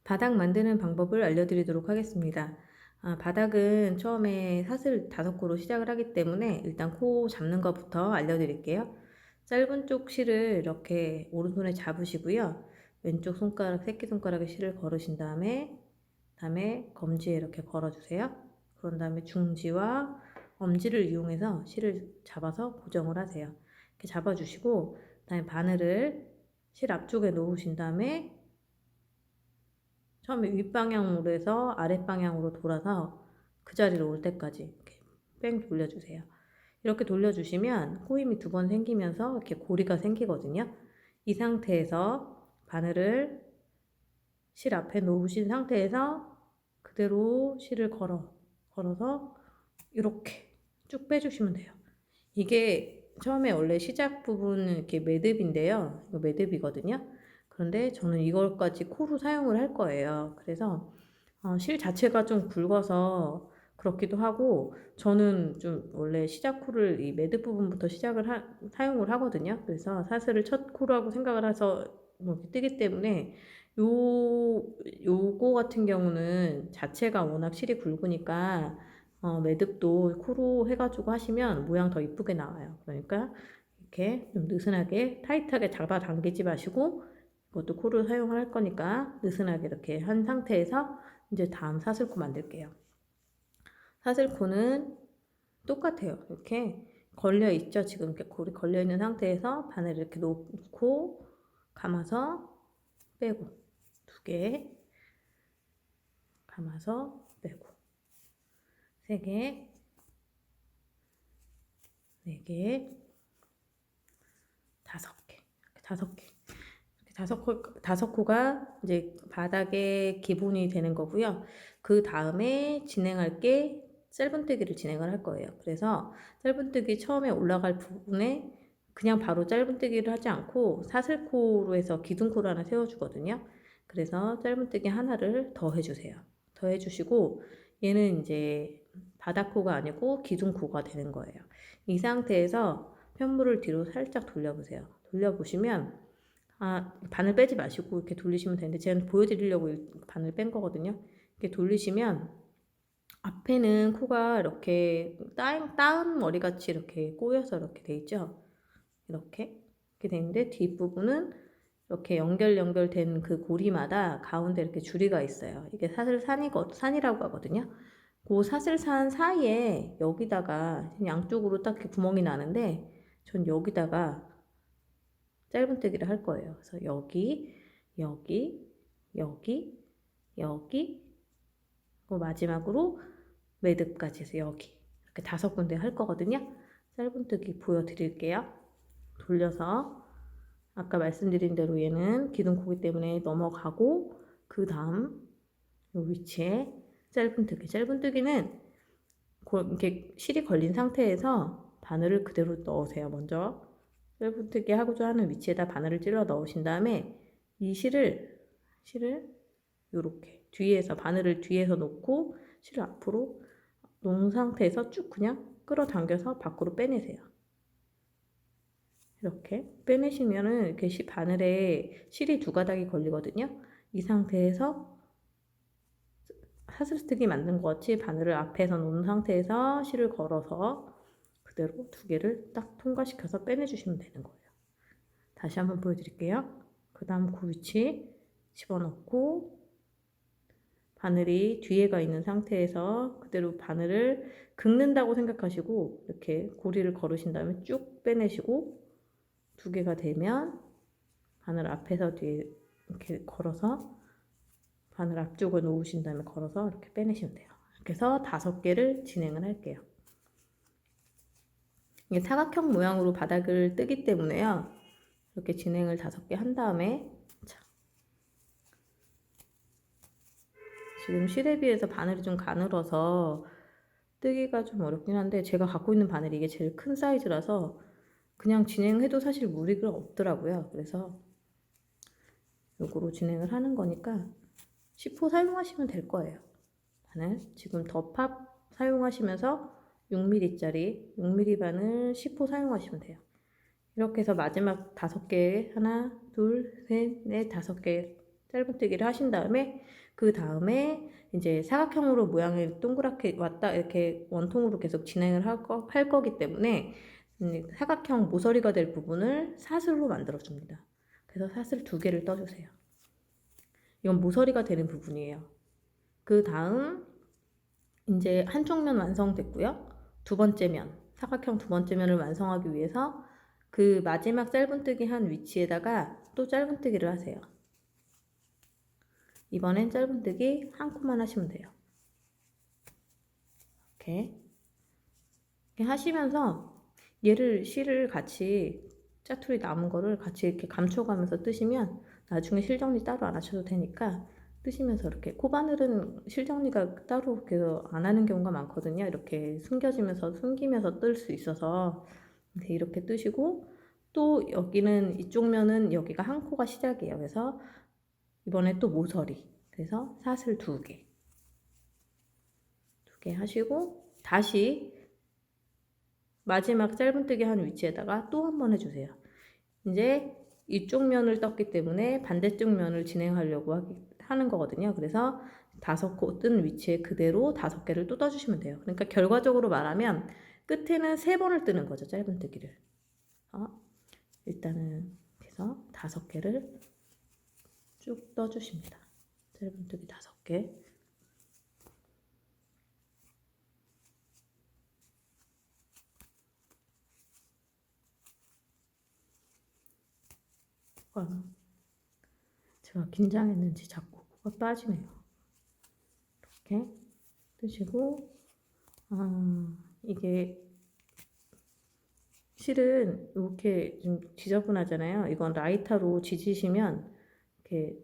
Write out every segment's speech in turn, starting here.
바닥 만드는 방법을 알려드리도록 하겠습니다. 바닥은 처음에 사슬 5코로 시작을 하기 때문에 일단 코 잡는 것부터 알려드릴게요. 짧은 쪽 실을 이렇게 오른손에 잡으시고요. 왼쪽 손가락, 새끼손가락에 실을 걸으신 다음에 검지에 이렇게 걸어주세요. 그런 다음에 중지와 엄지를 이용해서 실을 잡아서 고정을 하세요. 이렇게 잡아주시고, 그다음에 바늘을 실 앞쪽에 놓으신 다음에 처음에 윗방향으로 해서 아랫방향으로 돌아서 그 자리로 올 때까지 이렇게 뺑 돌려주세요. 이렇게 돌려주시면 코임이 2번 생기면서 이렇게 고리가 생기거든요. 이 상태에서 바늘을 실 앞에 놓으신 상태에서 그대로 실을 걸어서 이렇게 쭉 빼주시면 돼요. 이게 처음에 원래 시작 부분은 이렇게 매듭인데요. 이거 매듭이거든요. 그런데 저는 이걸까지 코로 사용을 할 거예요. 그래서 실 자체가 좀 굵어서 그렇기도 하고, 저는 좀 원래 시작 코를 이 매듭 부분부터 사용을 하거든요. 그래서 사슬을 첫 코라고 생각을 해서 뭐 이렇게 뜨기 때문에 요거 같은 경우는 자체가 워낙 실이 굵으니까 매듭도 코로 해가지고 하시면 모양 더 이쁘게 나와요. 그러니까 이렇게 좀 느슨하게 타이트하게 잡아당기지 마시고, 이것도 코를 사용을 할 거니까 느슨하게 이렇게 한 상태에서 이제 다음 사슬코 만들게요. 사슬코는 똑같아요. 이렇게 걸려 있죠. 지금 이렇게 골이 걸려 있는 상태에서 바늘을 이렇게 놓고 감아서 빼고, 2개 감아서 빼고, 3개, 4개, 5개, 이렇게 5코가 이제 바닥의 기본이 되는 거고요. 그 다음에 진행할 게 짧은뜨기를 진행을 할 거예요. 그래서 짧은뜨기 처음에 올라갈 부분에 그냥 바로 짧은뜨기를 하지 않고 사슬코로 해서 기둥코를 하나 세워주거든요. 그래서 짧은뜨기 하나를 더 해주세요. 더 해주시고, 얘는 이제 바닥코가 아니고 기둥코가 되는 거예요. 이 상태에서 편물을 뒤로 살짝 돌려보세요. 돌려보시면 바늘 빼지 마시고 이렇게 돌리시면 되는데, 제가 보여드리려고 바늘 뺀 거거든요. 이렇게 돌리시면 앞에는 코가 이렇게 따은 머리같이 이렇게 꼬여서 이렇게 돼 있죠. 이렇게 돼 있는데, 뒷부분은 이렇게 연결된 그 고리마다 가운데 이렇게 줄이가 있어요. 이게 사슬산이라고 하거든요. 그 사슬산 사이에 여기다가 양쪽으로 딱 이렇게 구멍이 나는데, 전 여기다가 짧은뜨기를 할 거예요. 그래서 여기, 그리고 마지막으로 매듭까지 해서 여기, 이렇게 5군데 할 거거든요. 짧은뜨기 보여드릴게요. 돌려서 아까 말씀드린 대로 얘는 기둥코기 때문에 넘어가고, 그 다음 이 위치에 짧은뜨기는 이렇게 실이 걸린 상태에서 바늘을 그대로 넣으세요. 먼저 짧은뜨기 하고자 하는 위치에다 바늘을 찔러 넣으신 다음에 이 실을 이렇게 바늘을 뒤에서 놓고 실을 앞으로 놓은 상태에서 쭉 그냥 끌어당겨서 밖으로 빼내세요. 이렇게 빼내시면은 이렇게 바늘에 실이 2가닥이 걸리거든요. 이 상태에서 사슬뜨기 만든 것 같이 바늘을 앞에서 놓은 상태에서 실을 걸어서 그대로 2개를 딱 통과시켜서 빼내주시면 되는 거예요. 다시 한번 보여드릴게요. 그 다음 그 위치 집어넣고, 바늘이 뒤에가 있는 상태에서 그대로 바늘을 긁는다고 생각하시고 이렇게 고리를 걸으신 다음에 쭉 빼내시고, 2개가 되면 바늘 앞에서 뒤에 이렇게 걸어서 바늘 앞쪽을 놓으신 다음에 걸어서 이렇게 빼내시면 돼요. 이렇게 해서 5개를 진행을 할게요. 이게 사각형 모양으로 바닥을 뜨기 때문에요. 이렇게 진행을 5개 한 다음에, 지금 실에 비해서 바늘이 좀 가늘어서 뜨기가 좀 어렵긴 한데, 제가 갖고 있는 바늘이 이게 제일 큰 사이즈라서 그냥 진행해도 사실 무리가 없더라고요. 그래서 요거로 진행을 하는 거니까 10호 사용하시면 될 거예요. 바늘 지금 더팝 사용하시면서 6mm짜리 6mm 바늘 10호 사용하시면 돼요. 이렇게 해서 마지막 5개, 하나, 둘, 셋, 넷, 5개 짧은뜨기를 하신 다음에 그 다음에 이제 사각형으로 모양을 동그랗게 왔다 이렇게 원통으로 계속 진행을 할 거기 때문에 사각형 모서리가 될 부분을 사슬로 만들어 줍니다. 그래서 사슬 2개를 떠주세요. 이건 모서리가 되는 부분이에요. 그 다음 이제 한쪽 면 완성됐고요. 두 번째 면, 사각형 두 번째 면을 완성하기 위해서 그 마지막 짧은뜨기 한 위치에다가 또 짧은뜨기를 하세요. 이번엔 짧은뜨기 한 코만 하시면 돼요. 이렇게 하시면서 얘를 실을 같이 짜투리 남은 거를 같이 이렇게 감춰가면서 뜨시면 나중에 실 정리 따로 안 하셔도 되니까 뜨시면서 이렇게 코바늘은 실 정리가 따로 안 하는 경우가 많거든요. 이렇게 숨기면서 뜰 수 있어서 이렇게 뜨시고 또 여기는 이쪽 면은 여기가 한 코가 시작이에요. 그래서 이번에 또 모서리 그래서 사슬 2개 하시고 다시 마지막 짧은뜨기 한 위치에다가 또 한 번 해주세요. 이제 이쪽 면을 떴기 때문에 반대쪽 면을 진행하려고 하는 거거든요. 그래서 5코 뜬 위치에 그대로 5개를 또 떠주시면 돼요. 그러니까 결과적으로 말하면 끝에는 3번을 뜨는 거죠. 짧은뜨기를. 일단은 해서 5개를 쭉 떠주십니다. 짧은뜨기 5개. 제가 긴장했는지 자꾸 코가 빠지네요. 이렇게 뜨시고 이게 실은 이렇게 좀 지저분하잖아요. 이건 라이터로 지지시면 이렇게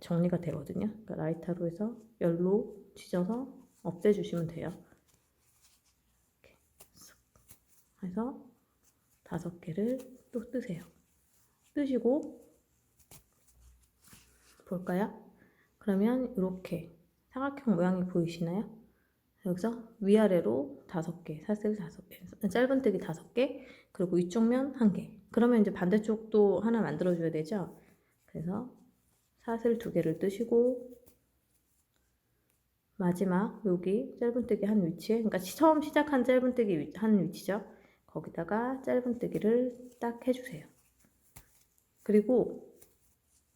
정리가 되거든요. 그러니까 라이터로 해서 열로 지져서 없애주시면 돼요. 이렇게 해서 5개를 또 뜨세요. 뜨시고 볼까요? 그러면 이렇게 사각형 모양이 보이시나요? 여기서 위아래로 5개, 사슬 5개, 짧은뜨기 5개, 그리고 이쪽 면 1개. 그러면 이제 반대쪽도 하나 만들어줘야 되죠? 그래서 사슬 2개를 뜨시고 마지막 여기 짧은뜨기 한 위치에, 그러니까 처음 시작한 짧은뜨기 한 위치죠? 거기다가 짧은뜨기를 딱 해주세요. 그리고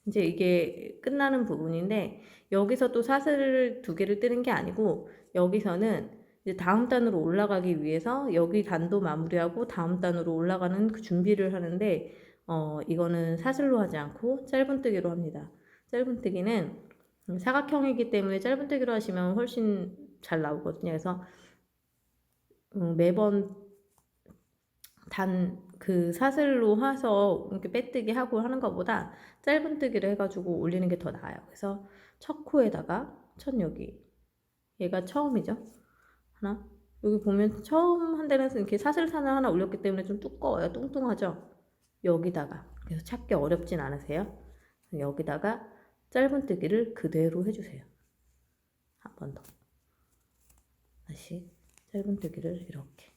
이제 이게 끝나는 부분인데 여기서 또 사슬 2개를 뜨는 게 아니고 여기서는 이제 다음 단으로 올라가기 위해서 여기 단도 마무리하고 다음 단으로 올라가는 그 준비를 하는데 이거는 사슬로 하지 않고 짧은뜨기로 합니다. 짧은뜨기는 사각형이기 때문에 짧은뜨기로 하시면 훨씬 잘 나오거든요. 그래서 매번 그 사슬로 해서 이렇게 빼뜨기 하고 하는 것보다 짧은뜨기를 해가지고 올리는 게 더 나아요. 그래서 첫 코에다가 여기 얘가 처음이죠. 하나 여기 보면 처음 한 대는 이렇게 사슬산을 하나 올렸기 때문에 좀 두꺼워요. 뚱뚱하죠. 여기다가 그래서 찾기 어렵진 않으세요. 여기다가 짧은뜨기를 그대로 해주세요. 한 번 더 다시 짧은뜨기를 이렇게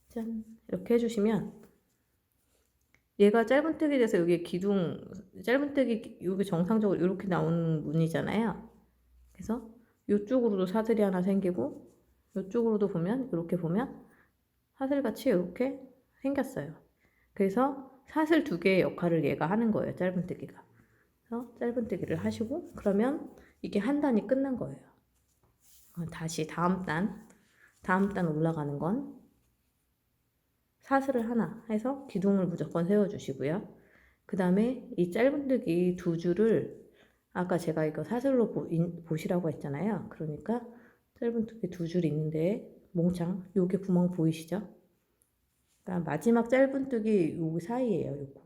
짠 이렇게 해주시면 얘가 짧은뜨기 돼서 여기 기둥 짧은뜨기 여기 정상적으로 이렇게 나오는 무늬잖아요. 그래서 이쪽으로도 사슬이 하나 생기고 이쪽으로도 보면 이렇게 보면 사슬같이 이렇게 생겼어요. 그래서 사슬 2개의 역할을 얘가 하는 거예요. 짧은뜨기가. 그래서 짧은뜨기를 하시고 그러면 이게 한 단이 끝난 거예요. 다시 다음 단 올라가는 건 사슬을 하나 해서 기둥을 무조건 세워주시고요. 그 다음에 이 짧은뜨기 2줄을 아까 제가 이거 사슬로 보시라고 했잖아요. 그러니까 짧은뜨기 2줄 있는데 몽창 요게 구멍 보이시죠? 그러니까 마지막 짧은뜨기 요 사이에요. 요거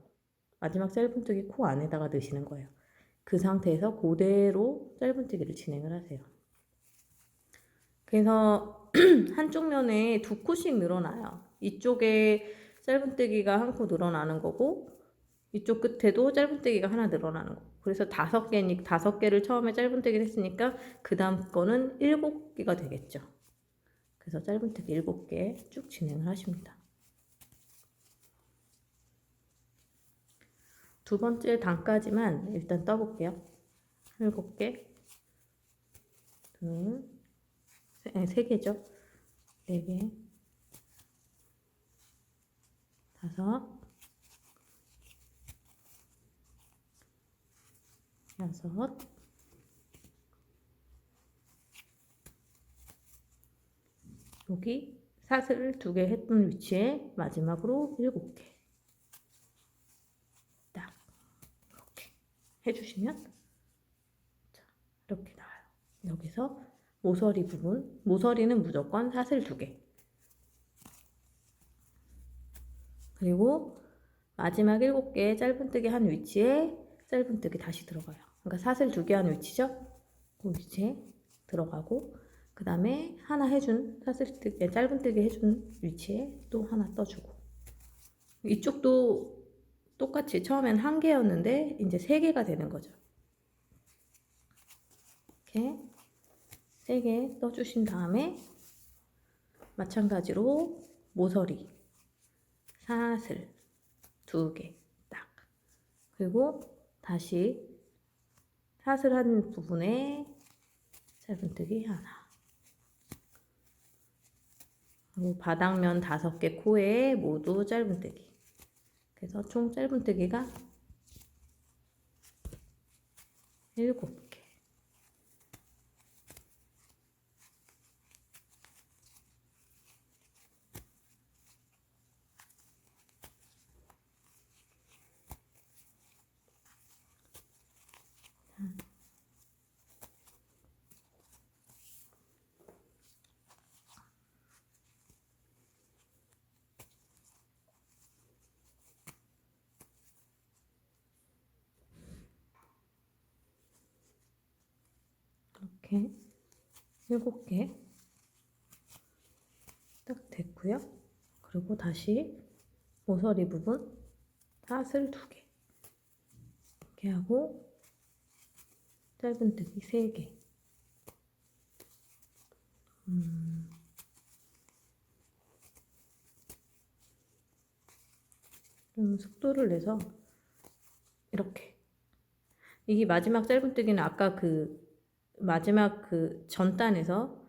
마지막 짧은뜨기 코 안에다가 넣으시는 거예요. 그 상태에서 그대로 짧은뜨기를 진행을 하세요. 그래서 한쪽 면에 2코씩 늘어나요. 이쪽에 짧은뜨기가 한 코 늘어나는 거고 이쪽 끝에도 짧은뜨기가 하나 늘어나는 거고 그래서 5개를 처음에 짧은뜨기를 했으니까 그 다음 거는 7개가 되겠죠. 그래서 짧은뜨기 7개 쭉 진행을 하십니다. 두 번째 단까지만 일단 떠볼게요. 7개, 둘, 세 개죠. 4개, 5, 6, 여기 사슬을 2개 했던 위치에 마지막으로 7개. 딱 이렇게 해주시면 이렇게 나와요. 여기서 모서리 부분, 모서리는 무조건 사슬 2개. 그리고 마지막 7개 짧은뜨기 한 위치에 짧은뜨기 다시 들어가요. 그러니까 사슬 2개 한 위치죠? 그 위치에 들어가고, 그 다음에 하나 해준 사슬뜨기, 짧은뜨기 해준 위치에 또 하나 떠주고, 이쪽도 똑같이 처음엔 1개였는데 이제 3개가 되는 거죠. 이렇게 3개 떠주신 다음에 마찬가지로 모서리 사슬 2개 딱, 그리고 다시 사슬 한 부분에 짧은뜨기 하나, 그리고 바닥면 5개 코에 모두 짧은뜨기. 그래서 총 짧은뜨기가 7개. 이렇게 7개 딱 됐고요. 그리고 다시 모서리 부분 사슬 2개 이렇게 하고 짧은뜨기 3개. 좀 속도를 내서 이렇게, 이게 마지막 짧은뜨기는 아까 그 마지막 그 전단에서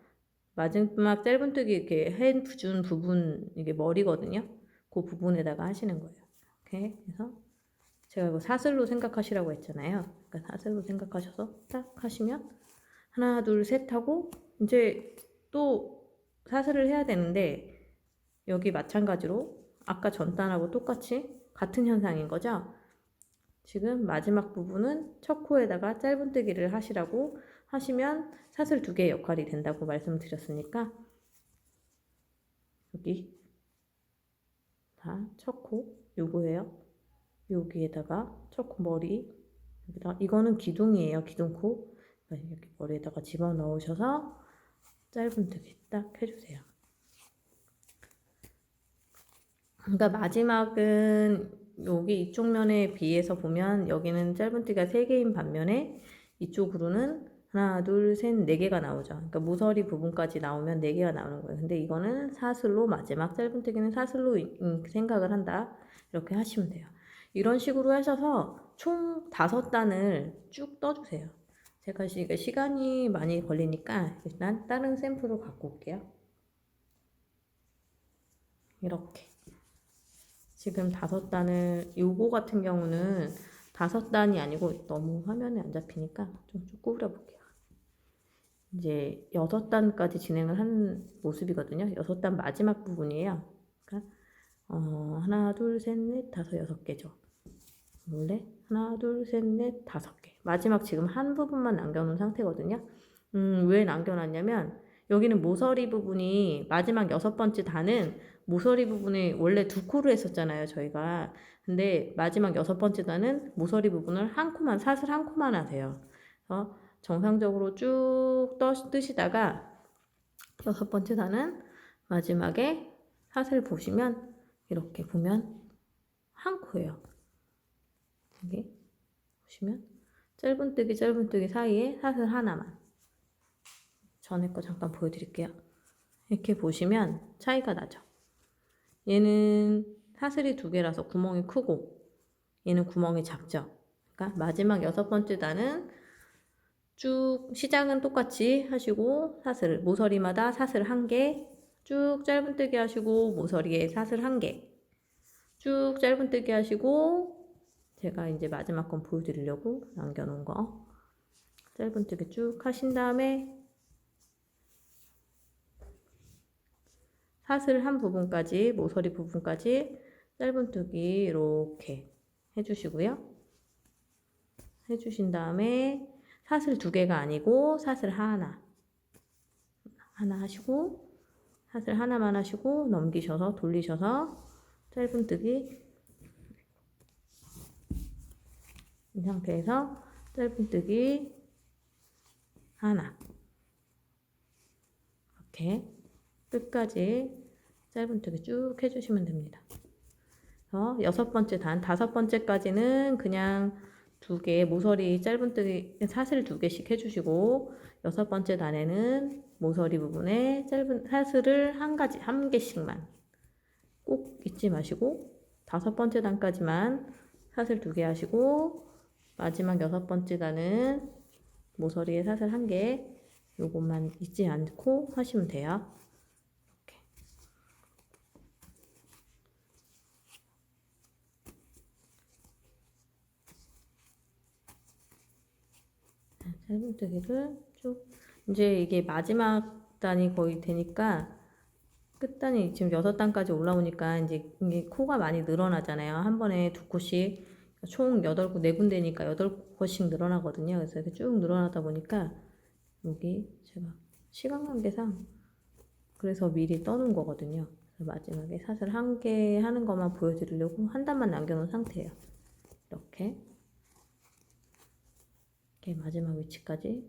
마지막 짧은뜨기 이렇게 해준 부분, 이게 머리거든요. 그 부분에다가 하시는 거예요. 이렇게 해서 제가 이거 사슬로 생각하시라고 했잖아요. 그러니까 사슬로 생각하셔서 딱 하시면 하나 둘 셋 하고, 이제 또 사슬을 해야 되는데 여기 마찬가지로 아까 전단하고 똑같이 같은 현상인 거죠. 지금 마지막 부분은 첫 코에다가 짧은뜨기를 하시라고 하시면 사슬 2개의 역할이 된다고 말씀드렸으니까, 여기 다 첫 코 요거예요. 여기에다가 첫 코 머리, 여기다, 이거는 기둥이에요. 기둥코. 이렇게 머리에다가 집어넣으셔서 짧은뜨기 딱 해주세요. 그러니까 마지막은 여기 이쪽 면에 비해서 보면 여기는 짧은뜨기가 3개인 반면에 이쪽으로는 하나 둘 셋 4개가 나오죠. 그러니까 모서리 부분까지 나오면 4개가 나오는 거예요. 근데 이거는 사슬로, 마지막 짧은뜨기는 사슬로 생각을 한다, 이렇게 하시면 돼요. 이런 식으로 하셔서 총 5단을 쭉 떠주세요. 제가 시간이 많이 걸리니까 일단 다른 샘플을 갖고 올게요. 이렇게 지금 5단을, 요거 같은 경우는 5단이 아니고 너무 화면에 안 잡히니까 좀 구부려 볼게요. 이제 6단까지 진행을 한 모습이거든요. 6단 마지막 부분이에요. 그러니까 하나 둘 셋 넷 다섯 6개죠. 원래 하나 둘 셋 넷 5개, 마지막 지금 한 부분만 남겨놓은 상태거든요. 왜 남겨놨냐면 여기는 모서리 부분이 마지막 6번째 단은 모서리 부분에 원래 2코를 했었잖아요, 저희가. 근데 마지막 6번째 단은 모서리 부분을 한 코만, 사슬 한 코만 하세요. 그래서 정상적으로 쭉 뜨시다가 6번째 단은 마지막에 사슬 보시면 이렇게 보면 한 코예요. 여기 보시면 짧은뜨기 사이에 사슬 하나만. 전에 거 잠깐 보여드릴게요. 이렇게 보시면 차이가 나죠. 얘는 사슬이 2개라서 구멍이 크고, 얘는 구멍이 작죠. 그러니까 마지막 6번째 단은 쭉 시작은 똑같이 하시고 사슬 모서리마다 사슬 1개, 쭉 짧은뜨기 하시고 모서리에 사슬 1개, 쭉 짧은뜨기 하시고 제가 이제 마지막 건 보여드리려고 남겨놓은 거 짧은뜨기 쭉 하신 다음에 사슬 한 부분까지 모서리 부분까지 짧은뜨기 이렇게 해주시고요. 해주신 다음에 사슬 2개가 아니고 사슬 하나 하시고 사슬 하나만 하시고 넘기셔서 돌리셔서 짧은뜨기 이 상태에서 짧은뜨기 하나 이렇게 끝까지 짧은뜨기 쭉 해주시면 됩니다. 그래서 6번째 단, 5번째까지는 그냥 2개 모서리 짧은뜨기 사슬 2개씩 해주시고 6번째 단에는 모서리 부분에 짧은 사슬을 한 개씩만 꼭 잊지 마시고 5번째 단까지만 사슬 2개 하시고 마지막 6번째 단은 모서리에 사슬 1개 요것만 잊지 않고 하시면 돼요. 짧은뜨기를 쭉 이제 이게 마지막 단이 거의 되니까 끝단이 지금 6단까지 올라오니까 이제 이게 코가 많이 늘어나잖아요. 한 번에 2코씩 총 8곳 4군데니까 8곳씩 늘어나거든요. 그래서 이렇게 쭉 늘어나다 보니까 여기 제가 시간 관계상 그래서 미리 떠놓은 거거든요. 그래서 마지막에 사슬 1개 하는 것만 보여드리려고 한 단만 남겨놓은 상태예요. 이렇게 마지막 위치까지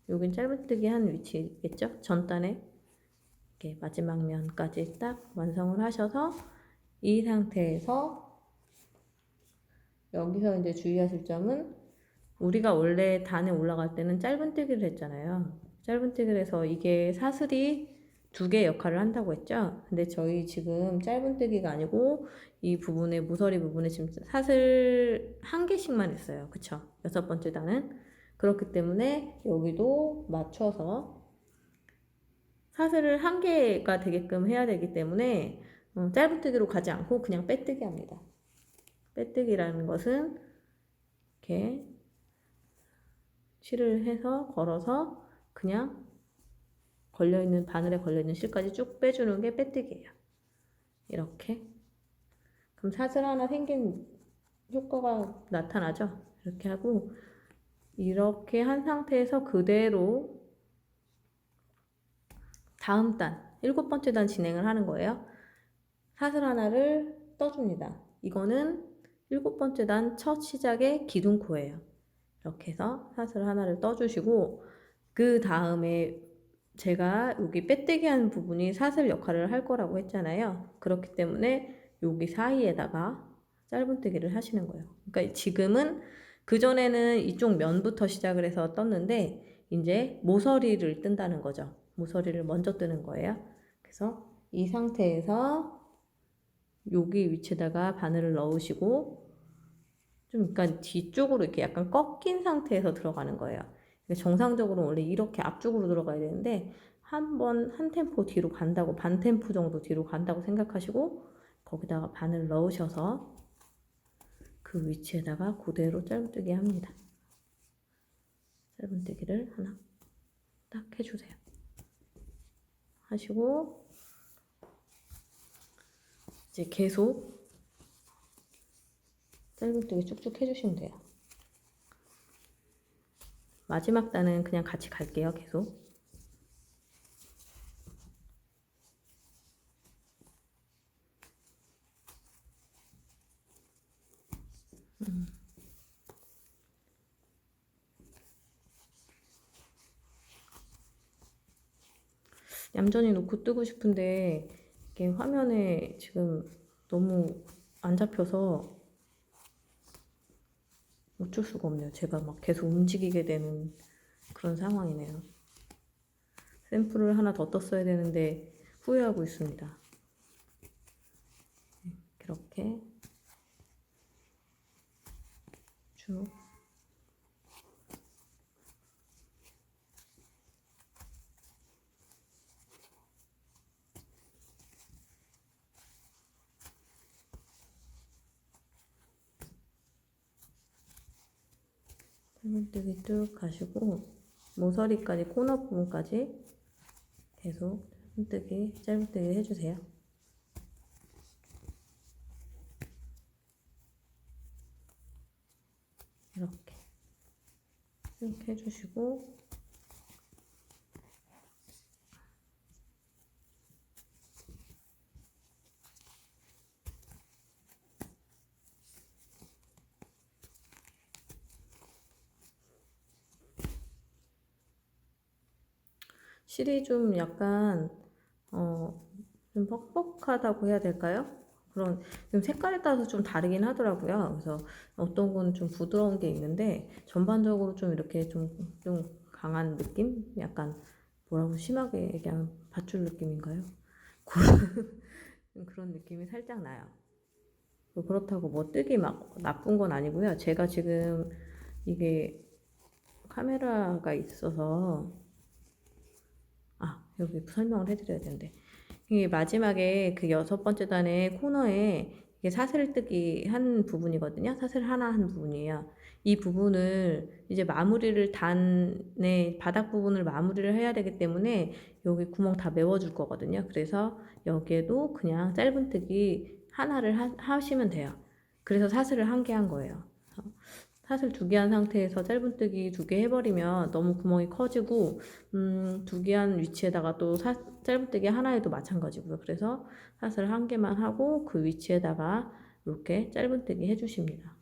여긴 짧은뜨기 한 위치겠죠? 전단에 이렇게 마지막 면까지 딱 완성을 하셔서 이 상태에서 여기서 이제 주의하실 점은 우리가 원래 단에 올라갈 때는 짧은뜨기를 했잖아요. 짧은뜨기를 해서 이게 사슬이 2개 역할을 한다고 했죠. 근데 저희 지금 짧은뜨기가 아니고 이 부분에 모서리 부분에 지금 사슬 1개씩만 했어요. 그쵸? 6번째 단은 그렇기 때문에 여기도 맞춰서 사슬을 1개가 되게끔 해야 되기 때문에 짧은뜨기로 가지 않고 그냥 빼뜨기 합니다. 빼뜨기라는 것은 이렇게 실을 해서 걸어서 그냥 걸려있는 바늘에 걸려있는 실까지 쭉 빼주는 게 빼뜨기예요. 이렇게 그럼 사슬 하나 생긴 효과가 나타나죠. 이렇게 하고 이렇게 한 상태에서 그대로 다음 단 7번째 단 진행을 하는 거예요. 사슬 하나를 떠줍니다. 이거는 7번째 단 첫 시작의 기둥코예요. 이렇게 해서 사슬 하나를 떠주시고 그 다음에 제가 여기 빼뜨기 하는 부분이 사슬 역할을 할 거라고 했잖아요. 그렇기 때문에 여기 사이에다가 짧은뜨기를 하시는 거예요. 그러니까 지금은 그전에는 이쪽 면부터 시작을 해서 떴는데 이제 모서리를 뜬다는 거죠. 모서리를 먼저 뜨는 거예요. 그래서 이 상태에서 여기 위치에다가 바늘을 넣으시고 좀 그러니까 뒤쪽으로 이렇게 약간 꺾인 상태에서 들어가는 거예요. 정상적으로 원래 이렇게 앞쪽으로 들어가야 되는데 한 템포 뒤로 간다고 반 템포 정도 뒤로 간다고 생각하시고 거기다가 바늘 넣으셔서 그 위치에다가 그대로 짧은뜨기 합니다. 짧은뜨기를 하나 딱 해주세요. 하시고 이제 계속 짧은뜨기 쭉쭉 해주시면 돼요. 마지막 단은 그냥 같이 갈게요. 계속. 얌전히 놓고 뜨고 싶은데 이게 화면에 지금 너무 안 잡혀서 어쩔 수가 없네요. 제가 막 계속 움직이게 되는 그런 상황이네요. 샘플을 하나 더 떴어야 되는데 후회하고 있습니다. 이렇게 쭉 짧은뜨기 쭉 가시고 모서리까지 코너 부분까지 계속 짧은뜨기 해주세요. 이렇게 쭉 해주시고 실이 좀 약간 좀 뻑뻑하다고 해야 될까요? 그런 좀 색깔에 따라서 좀 다르긴 하더라고요. 그래서 어떤 건 좀 부드러운 게 있는데 전반적으로 좀 이렇게 좀 강한 느낌? 약간 뭐라고 심하게 얘기하면 밧줄 느낌인가요? 그런 느낌이 살짝 나요. 그렇다고 뭐 뜨기 막 나쁜 건 아니고요. 제가 지금 이게 카메라가 있어서 여기 설명을 해드려야 되는데 이게 마지막에 그 6번째 단의 코너에 이게 사슬 뜨기 한 부분이거든요. 사슬 하나 한 부분이에요. 이 부분을 이제 마무리를 단의 바닥 부분을 마무리를 해야 되기 때문에 여기 구멍 다 메워줄 거거든요. 그래서 여기에도 그냥 짧은뜨기 하나를 하시면 돼요. 그래서 사슬을 한 개 한 거예요. 사슬 2개 한 상태에서 짧은뜨기 2개 해버리면 너무 구멍이 커지고 2개 한 위치에다가 또 짧은뜨기 하나에도 마찬가지고요. 그래서 사슬 1개만 하고 그 위치에다가 이렇게 짧은뜨기 해주십니다.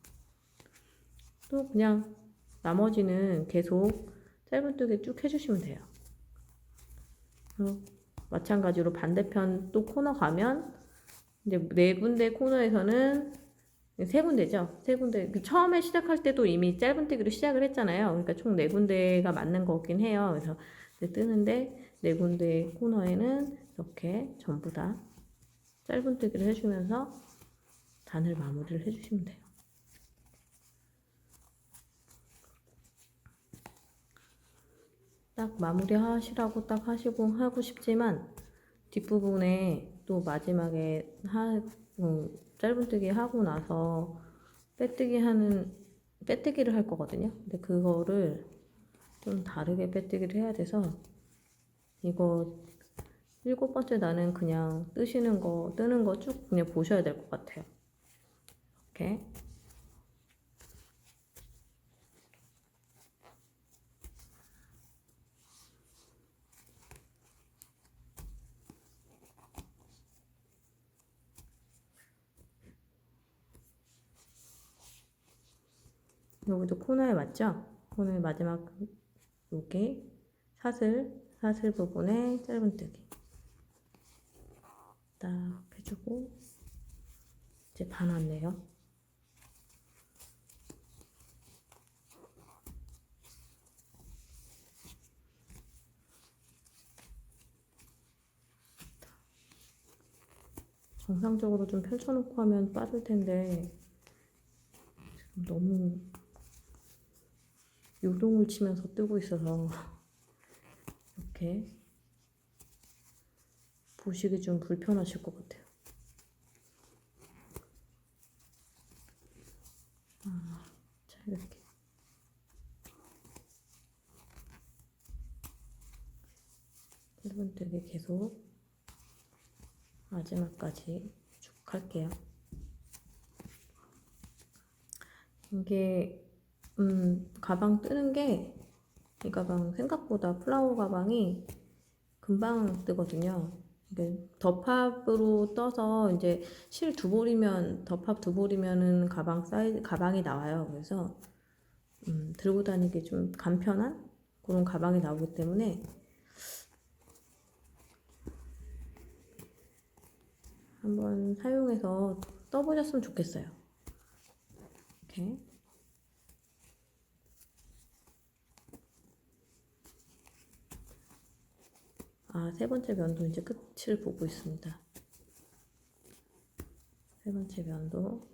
또 그냥 나머지는 계속 짧은뜨기 쭉 해주시면 돼요. 마찬가지로 반대편 또 코너 가면 이제 4군데 코너에서는 3군데죠. 3군데. 처음에 시작할 때도 이미 짧은뜨기로 시작을 했잖아요. 그러니까 총 4군데가 맞는 거긴 해요. 그래서 뜨는데 4군데 코너에는 이렇게 전부 다 짧은뜨기를 해주면서 단을 마무리를 해주시면 돼요. 딱 마무리 하시라고 딱 하고 싶지만 뒷부분에 또 마지막에 짧은뜨기 하고 나서 빼뜨기를 할 거거든요. 근데 그거를 좀 다르게 빼뜨기를 해야 돼서 이거 7번째 단은 그냥 뜨는 거 쭉 그냥 보셔야 될 것 같아요. 이렇게. 여기도 코너에 맞죠? 코너의 마지막 여기 사슬 부분에 짧은뜨기 딱 해주고 이제 반 왔네요. 정상적으로 좀 펼쳐놓고 하면 빠질 텐데 지금 너무 요동을 치면서 뜨고 있어서 이렇게 보시기 좀 불편하실 것 같아요. 자, 이렇게 짧은뜨기 계속 마지막까지 쭉 할게요. 이게 가방 뜨는 게 이 가방 생각보다 플라워 가방이 금방 뜨거든요. 덮합으로 떠서 이제 실 2볼이면 덮합 2볼이면은 가방이 나와요. 그래서 들고 다니기 좀 간편한 그런 가방이 나오기 때문에 한번 사용해서 떠보셨으면 좋겠어요. 이렇게. 세 번째 면도 이제 끝을 보고 있습니다. 세 번째 면도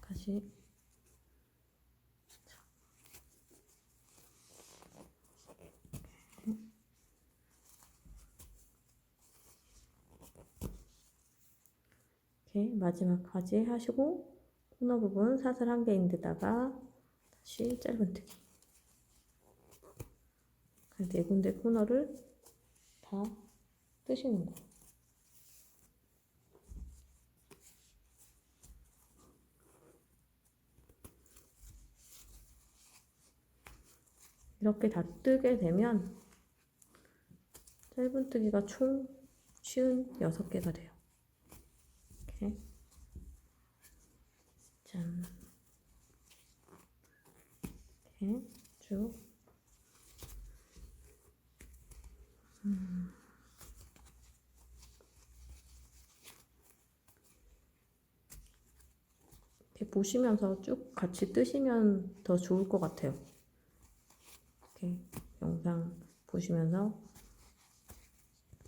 다시 이렇게 마지막까지 하시고 코너 부분 사슬 한 개인 데다가 다시 짧은뜨기. 네 군데 코너를 다 뜨시는 거. 이렇게 다 뜨게 되면 짧은뜨기가 총 쉬운 6개가 돼요. 이렇게 짠, 이렇게 쭉 이렇게 보시면서 쭉 같이 뜨시면 더 좋을 것 같아요. 이렇게 영상 보시면서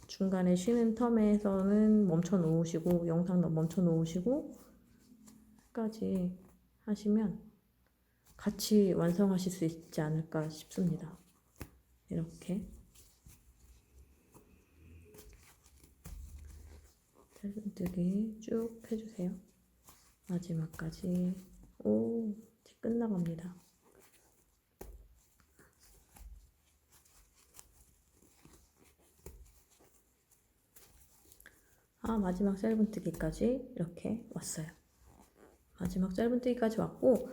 중간에 쉬는 텀에서는 멈춰 놓으시고 영상도 멈춰 놓으시고 까지 하시면 같이 완성하실 수 있지 않을까 싶습니다. 이렇게 짧은뜨기 쭉 해주세요. 마지막까지. 오, 이제 끝나갑니다. 마지막 짧은뜨기까지 이렇게 왔어요. 마지막 짧은뜨기까지 왔고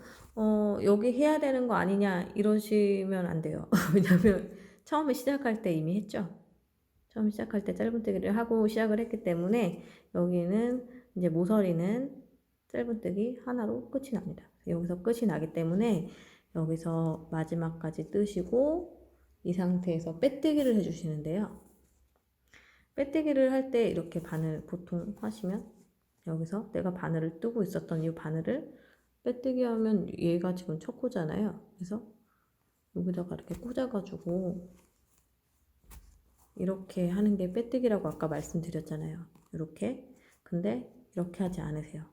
여기 해야 되는 거 아니냐 이러시면 안 돼요. 왜냐면 처음에 시작할 때 이미 했죠. 처음 시작할 때 짧은뜨기를 하고 시작을 했기 때문에 여기는 이제 모서리는 짧은뜨기 하나로 끝이 납니다. 여기서 끝이 나기 때문에 여기서 마지막까지 뜨시고 이 상태에서 빼뜨기를 해주시는데요. 빼뜨기를 할 때 이렇게 바늘 보통 하시면 여기서 내가 바늘을 뜨고 있었던 이 바늘을 빼뜨기 하면 얘가 지금 첫 코잖아요. 그래서 여기다가 이렇게 꽂아가지고 이렇게 하는 게 빼뜨기라고 아까 말씀드렸잖아요. 이렇게. 근데 이렇게 하지 않으세요.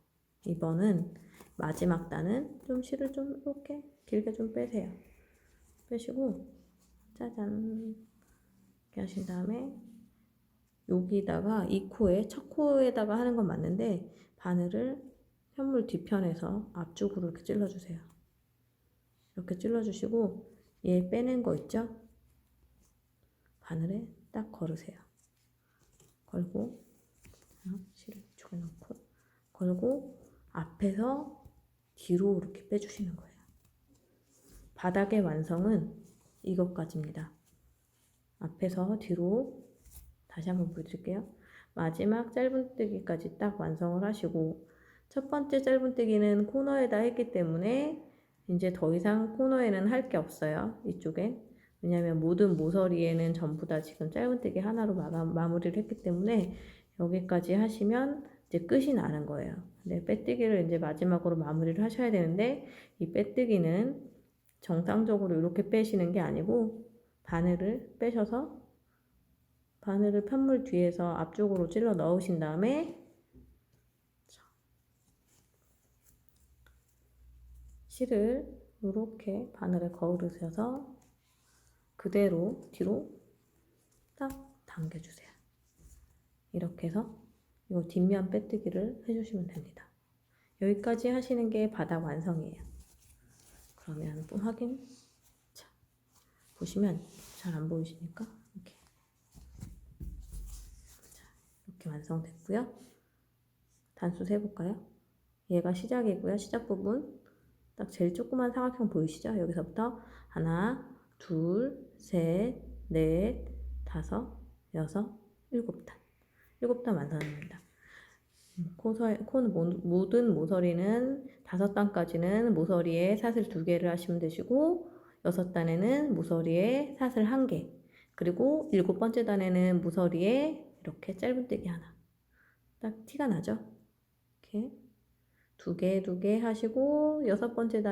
이번은 마지막 단은 좀 실을 좀 이렇게 길게 좀 빼세요. 빼시고 짜잔 이렇게 하신 다음에 여기다가 이 코에 첫 코에다가 하는 건 맞는데 바늘을 현물 뒤편에서 앞쪽으로 이렇게 찔러주세요. 이렇게 찔러주시고 얘 빼낸 거 있죠? 바늘에 딱 걸으세요. 걸고 실을 이쪽에 넣고 걸고 앞에서 뒤로 이렇게 빼주시는 거예요. 바닥의 완성은 이것까지입니다. 앞에서 뒤로 다시 한번 보여드릴게요. 마지막 짧은뜨기까지 딱 완성을 하시고 첫 번째 짧은뜨기는 코너에다 했기 때문에 이제 더 이상 코너에는 할 게 없어요. 이쪽에. 왜냐면 모든 모서리에는 전부 다 지금 짧은뜨기 하나로 마무리를 했기 때문에 여기까지 하시면 이제 끝이 나는 거예요. 근데 빼뜨기를 이제 마지막으로 마무리를 하셔야 되는데 이 빼뜨기는 정상적으로 이렇게 빼시는 게 아니고 바늘을 빼셔서 바늘을 편물 뒤에서 앞쪽으로 찔러 넣으신 다음에 실을 이렇게 바늘에 거으르셔서 그대로 뒤로 딱 당겨주세요. 이렇게 해서 이 뒷면 빼뜨기를 해주시면 됩니다. 여기까지 하시는 게 바닥 완성이에요. 그러면 또 확인. 자, 보시면 잘 안 보이시니까 이렇게. 자, 이렇게 완성됐고요. 단수 세볼까요? 얘가 시작이고요. 시작 부분 딱 제일 조그만 삼각형 보이시죠? 여기서부터 하나, 둘, 셋, 넷, 다섯, 여섯, 일곱 단. 7단 완성입니다. 모든 모서리는 5단까지는 모서리에 사슬 2개를 하시면 되시고 6단에는 모서리에 사슬 1개 그리고 7번째 단에는 모서리에 이렇게 짧은뜨기 하나 딱 티가 나죠? 이렇게 2개 하시고 6번째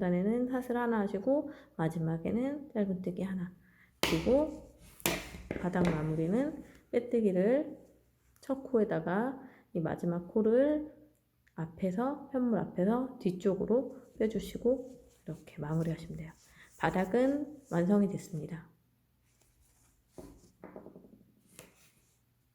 단에는 사슬 하나 하시고 마지막에는 짧은뜨기 하나 그리고 바닥 마무리는 빼뜨기를 첫 코에다가 이 마지막 코를 앞에서 편물 앞에서 뒤쪽으로 빼주시고 이렇게 마무리 하시면 돼요. 바닥은 완성이 됐습니다.